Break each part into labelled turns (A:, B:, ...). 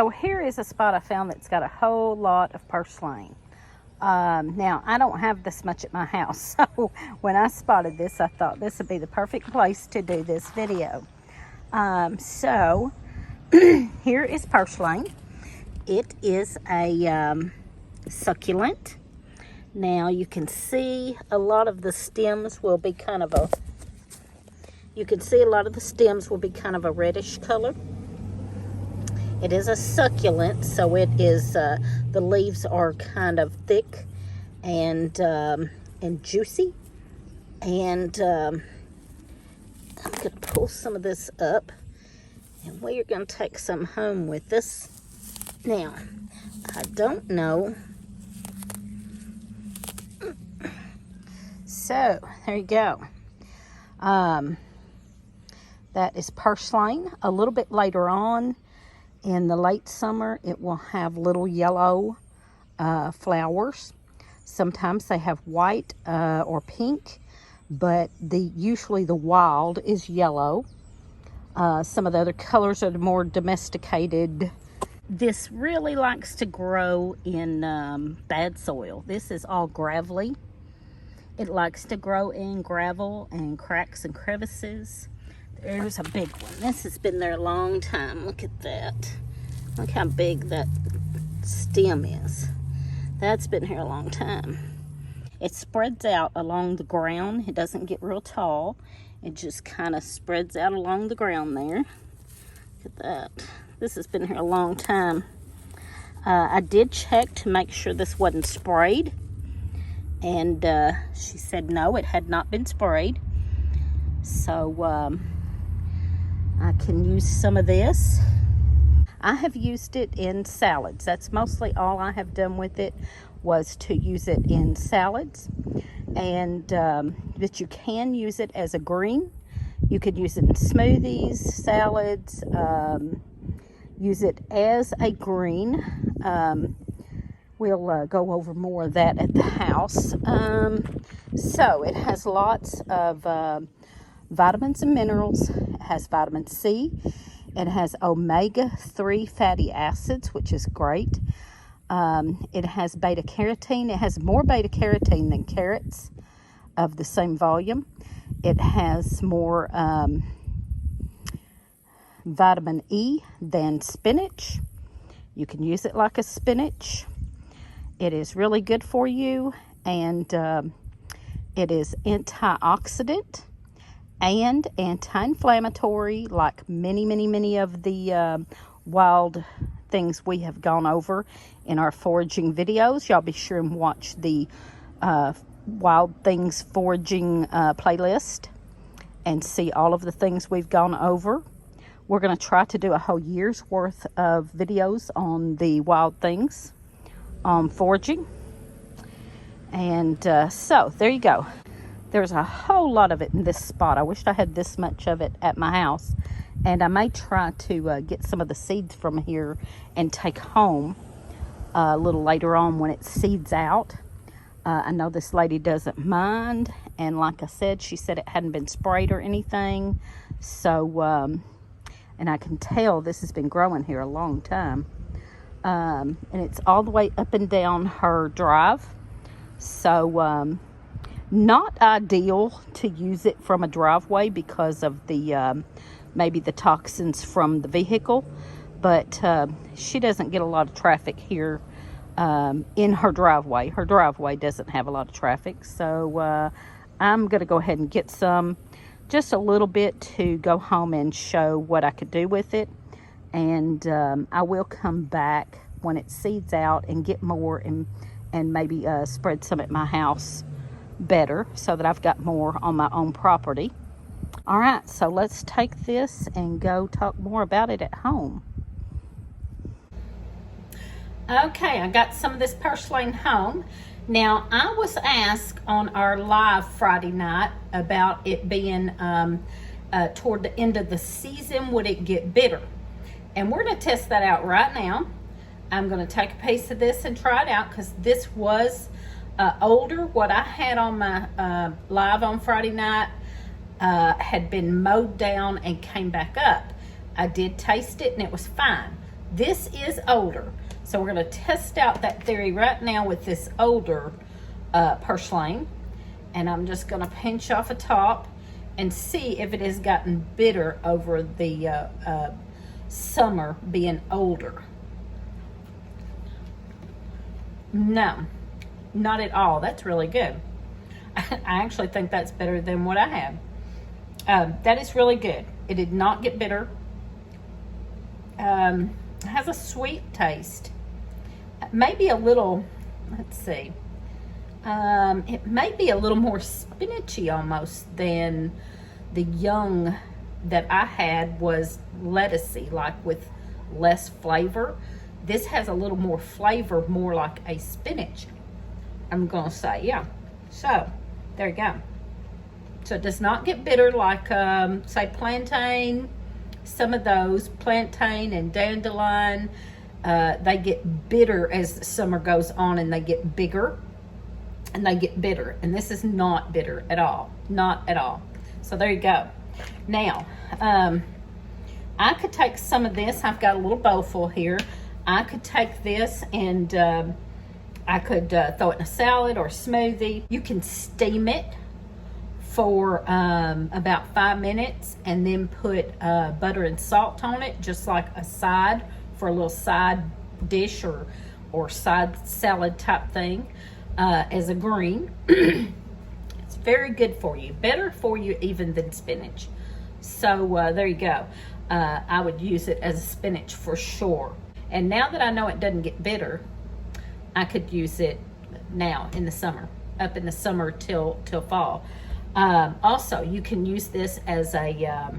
A: So here is a spot I found that's got a whole lot of purslane. Now, I don't have this much at my house, so when I spotted this, I thought this would be the perfect place to do this video. So here is purslane. It is a succulent. Now you can see a lot of the stems will be kind of a reddish color. It is a succulent, so it is the leaves are kind of thick and juicy. And I'm going to pull some of this up, and we are going to take some home with us. Now, I don't know. So, there you go. That is purslane. A little bit later on, in the late summer, it will have little yellow flowers. Sometimes they have white or pink, but usually the wild is yellow. Some of the other colors are more domesticated. This really likes to grow in bad soil. This is all gravelly. It likes to grow in gravel and cracks and crevices. There's a big one. This has been there a long time. Look at that. Look how big that stem is. That's been here a long time. It spreads out along the ground. It doesn't get real tall. It just kind of spreads out along the ground there. Look at that. This has been here a long time. I did check to make sure this wasn't sprayed. And she said no, it had not been sprayed. So I can use some of this. I have used it in salads. That's mostly all I have done with it, was to use it in salads. And but you can use it as a green. You could use it in smoothies, salads, use it as a green. We'll go over more of that at the house. So it has lots of vitamins and minerals. It has vitamin C. It has omega-3 fatty acids, which is great. It has beta-carotene. It has more beta-carotene than carrots of the same volume. It has more vitamin E than spinach. You can use it like a spinach. It is really good for you, and it is antioxidant and anti-inflammatory, like many of the wild things we have gone over in our foraging videos. Y'all be sure and watch the wild things foraging playlist and see all of the things we've gone over. We're going to try to do a whole year's worth of videos on the wild things on foraging. And so there you go. There's a whole lot of it in this spot. I wish I had this much of it at my house. And I may try to get some of the seeds from here and take home a little later on when it seeds out. I know this lady doesn't mind. And like I said, she said it hadn't been sprayed or anything. So, and I can tell this has been growing here a long time. And it's all the way up and down her drive. So, not ideal to use it from a driveway because of the maybe the toxins from the vehicle, but she doesn't get a lot of traffic here in her driveway. Her driveway doesn't have a lot of traffic, so I'm going to go ahead and get some, just a little bit, to go home and show what I could do with it. And I will come back when it seeds out and get more, and maybe spread some at my house better, so that I've got more on my own property. All right, so let's take this and go talk more about it at home. Okay, I got some of this purslane home. Now, I was asked on our live Friday night about it being toward the end of the season, would it get bitter? And we're going to test that out right now. I'm going to take a piece of this and try it out, because this was older. What I had on my live on Friday night had been mowed down and came back up. I did taste it and it was fine. This is older. So we're going to test out that theory right now with this older purslane. And I'm just going to pinch off the top and see if it has gotten bitter over the summer being older. No, not at all. That's really good. I actually think that's better than what I had. That is really good. It did not get bitter. It has a sweet taste. Maybe a little, let's see. It may be a little more spinachy almost than the young that I had was lettucey, like with less flavor. This has a little more flavor, more like a spinach, I'm gonna say, yeah. So, there you go. So it does not get bitter like, say, plantain. Some of those, plantain and dandelion, they get bitter as the summer goes on, and they get bigger and they get bitter. And this is not bitter at all, not at all. So there you go. Now, I could take some of this. I've got a little bowl full here. I could take this and I could throw it in a salad or a smoothie. You can steam it for about 5 minutes and then put butter and salt on it, just like a side for a little side dish or side salad type thing as a green. It's very good for you, better for you even than spinach. So there you go. I would use it as a spinach for sure. And now that I know it doesn't get bitter, I could use it now in the summer, up in the summer till fall. Also, you can use this as a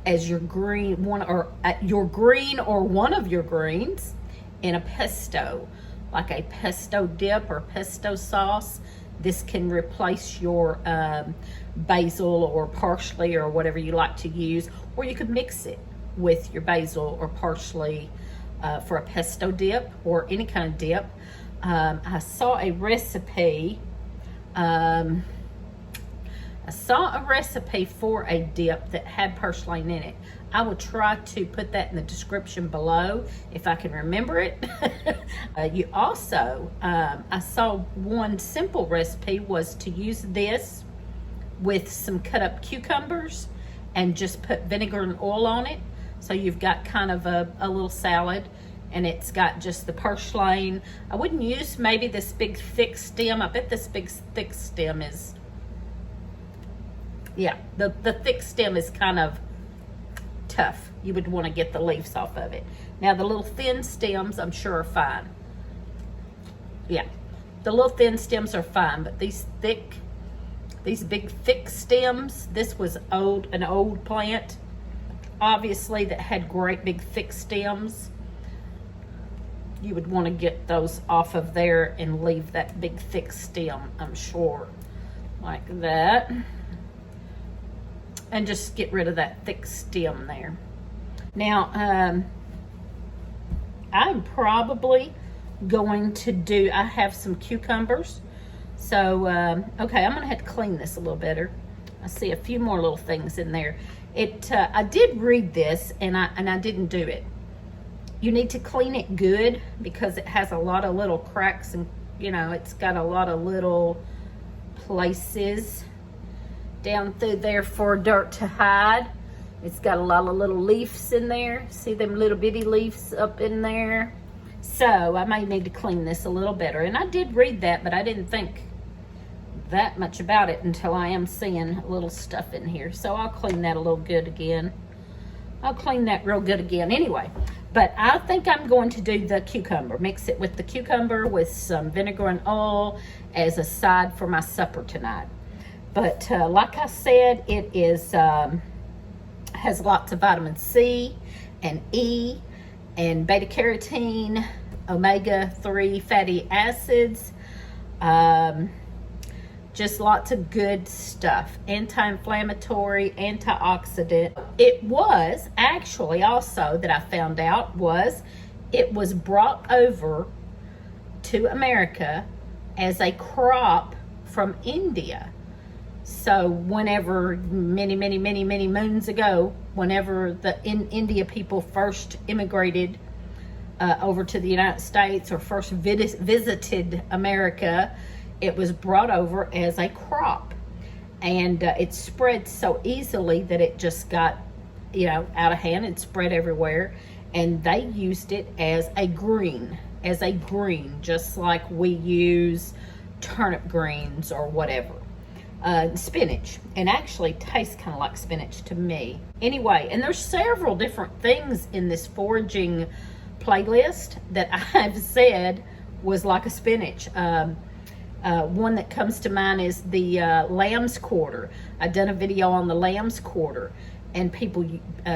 A: as your green one, or your green or one of your greens in a pesto, like a pesto dip or pesto sauce. This can replace your basil or parsley or whatever you like to use, or you could mix it with your basil or parsley for a pesto dip or any kind of dip. I saw a recipe. I saw a recipe for a dip that had purslane in it. I will try to put that in the description below if I can remember it. You also, I saw one simple recipe was to use this with some cut up cucumbers and just put vinegar and oil on it. So you've got kind of a little salad, and it's got just the purslane. I wouldn't use maybe this big thick stem. I bet this big thick stem is, yeah, the thick stem is kind of tough. You would want to get the leaves off of it. Now the little thin stems I'm sure are fine. Yeah, the little thin stems are fine, but these big thick stems, this was an old plant, obviously, that had great big thick stems. You would want to get those off of there and leave that big thick stem, I'm sure, like that, and just get rid of that thick stem there. Now I'm probably going to do, I have some cucumbers, so okay, I'm gonna have to clean this a little better. I see a few more little things in there. I did read this, and I didn't do it. You need to clean it good because it has a lot of little cracks, and it's got a lot of little places down through there for dirt to hide. It's got a lot of little leaves in there. See them little bitty leaves up in there? So I may need to clean this a little better. And I did read that, but I didn't think that much about it until I am seeing little stuff in here. So I'll clean that a little good again. I'll clean that real good again anyway. But I think I'm going to do the cucumber. Mix it with the cucumber with some vinegar and oil as a side for my supper tonight. But like I said, it is has lots of vitamin C and E and beta carotene, omega-3 fatty acids, just lots of good stuff. Anti-inflammatory, antioxidant. It was actually also, that I found out, it was brought over to America as a crop from India. So whenever, many moons ago, whenever the India people first immigrated over to the United States, or first visited America, it was brought over as a crop. And it spread so easily that it just got, out of hand and spread everywhere. And they used it as a green, just like we use turnip greens or whatever. Spinach, and actually tastes kind of like spinach to me. Anyway, and there's several different things in this foraging playlist that I've said was like a spinach. One that comes to mind is the lamb's quarter. I've done a video on the lamb's quarter, and people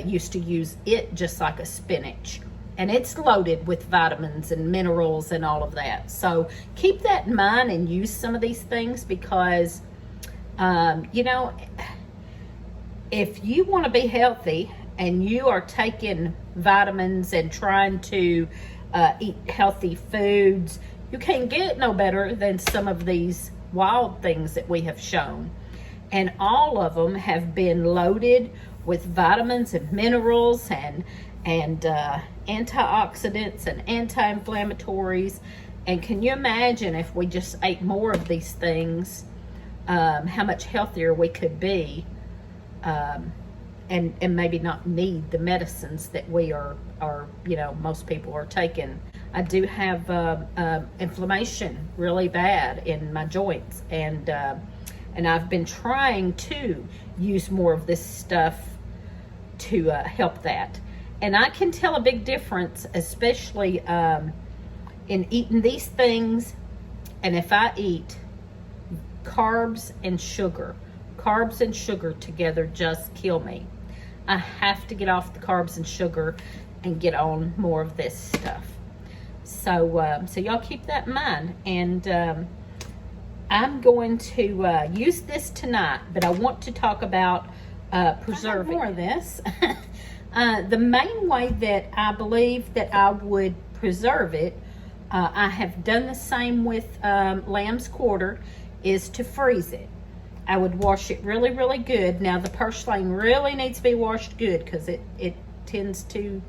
A: used to use it just like a spinach. And it's loaded with vitamins and minerals and all of that. So keep that in mind and use some of these things, because, if you want to be healthy and you are taking vitamins and trying to eat healthy foods, you can't get no better than some of these wild things that we have shown. And all of them have been loaded with vitamins and minerals and antioxidants and anti-inflammatories. And can you imagine if we just ate more of these things, how much healthier we could be, and maybe not need the medicines that we are most people are taking. I do have inflammation really bad in my joints, and I've been trying to use more of this stuff to help that. And I can tell a big difference, especially in eating these things. And if I eat carbs and sugar together just kill me. I have to get off the carbs and sugar and get on more of this stuff. So y'all keep that in mind. And I'm going to use this tonight, but I want to talk about preserving more of this. The main way that I believe that I would preserve it, I have done the same with lamb's quarter, is to freeze it. I would wash it really, really good. Now the purslane really needs to be washed good, because it tends to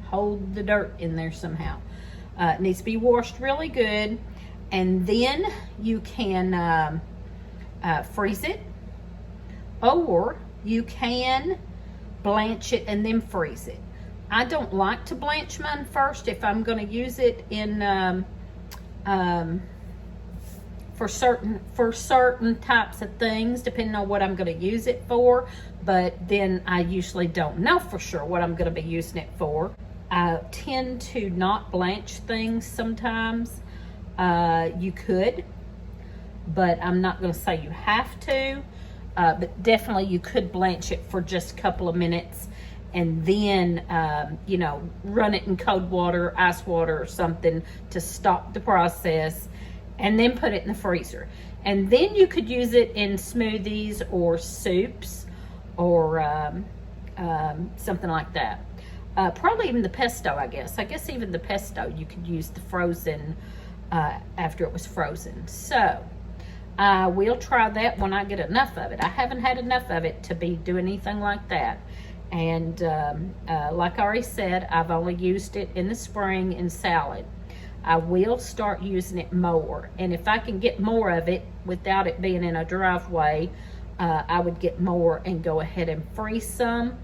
A: hold the dirt in there somehow. It needs to be washed really good, and then you can freeze it, or you can blanch it and then freeze it. I don't like to blanch mine first if I'm going to use it in for certain types of things, depending on what I'm going to use it for. But then I usually don't know for sure what I'm going to be using it for. I tend to not blanch things sometimes. You could, but I'm not going to say you have to. But definitely you could blanch it for just a couple of minutes, and then run it in cold water, ice water or something to stop the process, and then put it in the freezer. And then you could use it in smoothies or soups or something like that. Probably even the pesto, I guess. I guess even the pesto you could use the frozen after it was frozen. So I will try that when I get enough of it. I haven't had enough of it to be doing anything like that. And like I already said, I've only used it in the spring in salad. I will start using it more. And if I can get more of it without it being in a driveway, I would get more and go ahead and freeze some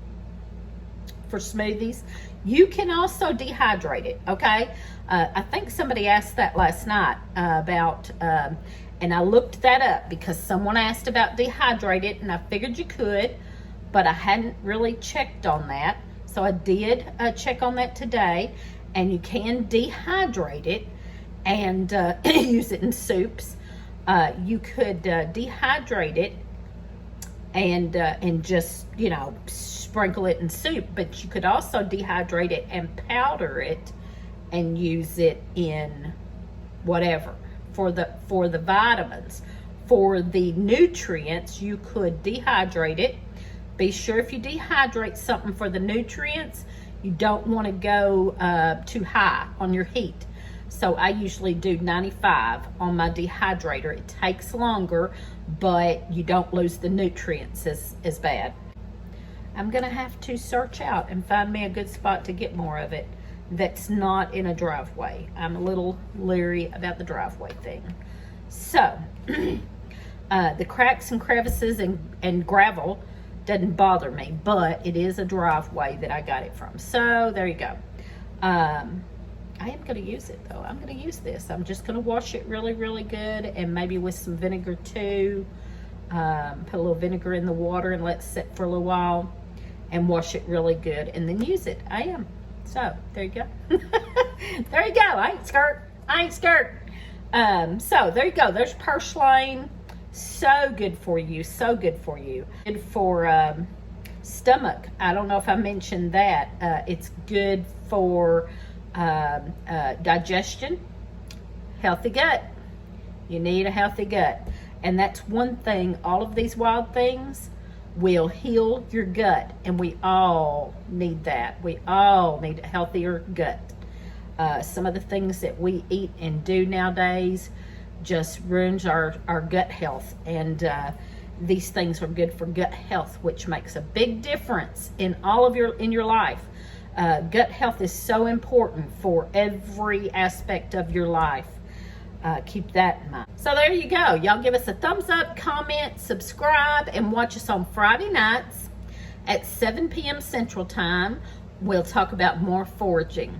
A: for smoothies. You can also dehydrate it, okay? I think somebody asked that last night about, and I looked that up because someone asked about dehydrate it, and I figured you could, but I hadn't really checked on that. So I did check on that today, and you can dehydrate it and use it in soups. You could dehydrate it and just, sprinkle it in soup, but you could also dehydrate it and powder it and use it in whatever. For the vitamins. For the nutrients, you could dehydrate it. Be sure if you dehydrate something for the nutrients, you don't want to go too high on your heat. So I usually do 95 on my dehydrator. It takes longer, but you don't lose the nutrients as bad. I'm gonna have to search out and find me a good spot to get more of it that's not in a driveway. I'm a little leery about the driveway thing. So, the cracks and crevices and gravel doesn't bother me, but it is a driveway that I got it from. So, there you go. I am going to use it, though. I'm going to use this. I'm just going to wash it really, really good, and maybe with some vinegar, too. Put a little vinegar in the water and let it sit for a little while, and wash it really good, and then use it. I am. So, there you go. There you go. I ain't scared. I ain't scared. So, there you go. There's Purslane. So good for you. So good for you. Good for stomach. I don't know if I mentioned that. It's good for digestion. Healthy gut. You need a healthy gut. And that's one thing. All of these wild things will heal your gut, and we all need that. We all need a healthier gut. Some of the things that we eat and do nowadays just ruins our gut health, and these things are good for gut health, which makes a big difference in all of your life. Gut health is so important for every aspect of your life. Keep that in mind. So there you go. Y'all give us a thumbs up, comment, subscribe, and watch us on Friday nights at 7 p.m. Central Time. We'll talk about more foraging.